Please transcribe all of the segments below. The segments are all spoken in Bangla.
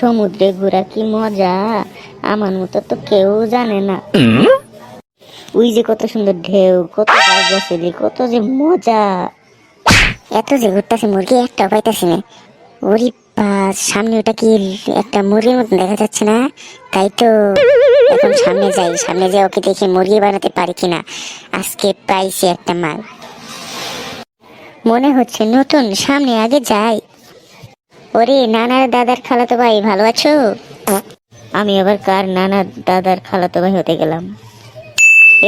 সমুদ্রে ঘোরা কি মজা, আমার মতো তো কেউ জানে না। ওই যে কত সুন্দর ঢেউ, কত গাছগাছালি, কত যে মজা। এত যে ঘুরতেছে মুরগি একটা পাইতেছি না। ওরে বাস, সামনে ওটা কি একটা মুরগির মতন দেখা যাচ্ছে না? তাই তো এখন সামনে যাই, সামনে যাই ওকে দেখি মুরগি বানাতে পারি কিনা। আজকে পাইছি একটা মাল, মনে হচ্ছে নতুন। সামনে আগে যাই। ওরে নানার দাদার খালাতো ভাই, ভালো আছো? আমি আবার কার নানার দাদার খালাতো ভাই হতে গেলাম?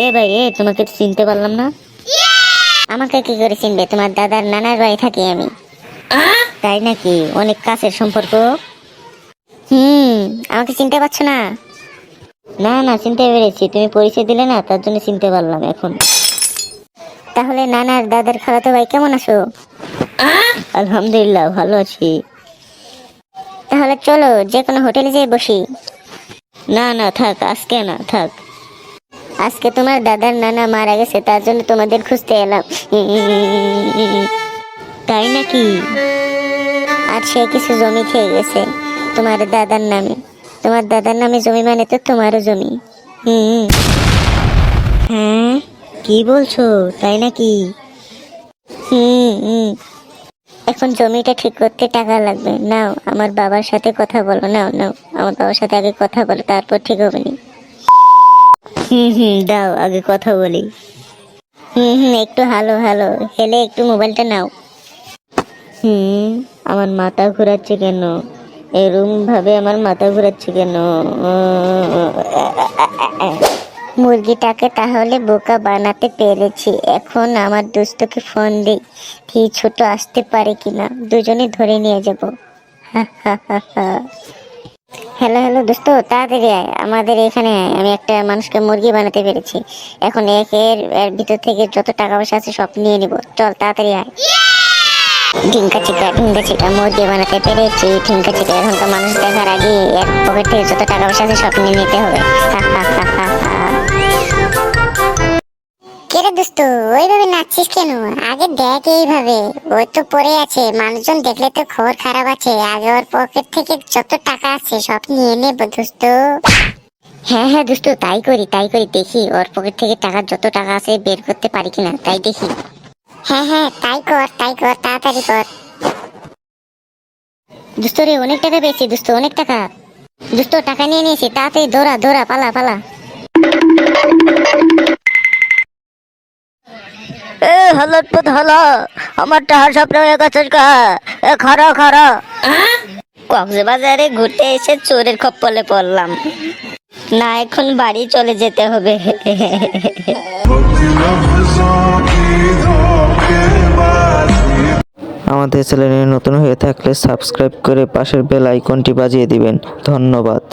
এ ভাই, তোমাকে চিনতে পারলাম না। আমাকে কি করে চিনবে? তোমার দাদার নানার বাড়ি থাকি আমি। তাই নাকি? অনেক কাছের সম্পর্ক। আমাকে চিনতে পারছো না? না না, চিনতে পেরেছি, তুমি পরিচয় দিলে না, তার জন্য চিনতে পারলাম এখন। তাহলে নানার দাদার খালাতো ভাই কেমন আছো? আলহামদুলিল্লাহ, ভালো আছি। তাহলে চলো যে কোনো হোটেলে যেয়ে বসি। না না থাক, আজকে না, থাক। আজকে তোমার দাদার নানা মারা গেছে, তার জন্য তোমাদের খুঁজতে এলাম। তাই নাকি? আর সে কিছু জমি খেয়ে গেছে তোমার দাদার নামে। তোমার দাদার নামে জমি মানে তো তোমারও জমি। হ্যাঁ, কি বলছো? তাই নাকি? এখন জমিটা ঠিক করতে টাকা লাগবে। নাও, আমার বাবার সাথে কথা বলো। নাও নাও, আমার বাবার সাথে আগে কথা বলো, তারপর ঠিক হবে নি। দাও আগে কথা বলি। একটু হ্যালো হ্যালো হেলে একটু মোবাইলটা নাও। আমার মাথা ঘোরাচ্ছে কেন? এরকম ভাবে আমার মাথা ঘোরাচ্ছে কেন? মুরগিটাকে তাহলে বোকা বানাতে পেরেছি। এখন আমার দোস্তকে ফোন দিই, কি ছোট আসতে পারে কিনা, দুজনে ধরে নিয়ে যাব। হ্যালো হ্যালো দোস্ত, তাড়াতাড়ি আয়, আমাদের এখানে আয়। আমি একটা মানুষকে মুরগি বানাতে পেরেছি। এখন এর ভিতর থেকে যত টাকা পয়সা আছে সব নিয়ে নিব। চল তাড়াতাড়ি আয়। ঢিঙ্কা চিকা মুরগি বানাতে পেরেছি। ঢিঙ্কা চিকা, এখন তো মানুষ দেখার আগে এর পকেট থেকে যত টাকা পয়সা আছে সব নিয়ে নিতে হবে। কেরে দোস্ত, ওইভাবে নাচছিস কেন? আগে দেখ এইভাবে, ওই তো পড়ে আছে, মানুষজন দেখলে তো খবর খারাপ আছে। আগে ওর পকেট থেকে যত টাকা আছে সব নিয়ে নেব দোস্ত। হ্যাঁ হ্যাঁ দোস্ত, তাই করি তাই করি। দেখি ওর পকেট থেকে টাকা যত টাকা আছে বের করতে পারি কিনা, তাই দেখি। হ্যাঁ হ্যাঁ, তাই কর তাড়াতাড়ি কর। দোস্ত রে, অনেক টাকা পেয়েছি দোস্ত, অনেক টাকা। দোস্ত টাকা নিয়ে নিয়েছি, তাড়াতাড়ি দৌড়া দৌড়া, পালা পালা। হলদপুত হলো আমার টাহার স্বপ্ন হয়ে গেছে। খারা খারা, কক্সবাজারে ঘুরতে এসে চোরের খপ্পলে পড়লাম। না, এখন বাড়ি চলে যেতে হবে। আমাদের চ্যানেলে নতুন হয়ে থাকলে সাবস্ক্রাইব করে পাশের বেল আইকনটি বাজিয়ে দিবেন। ধন্যবাদ।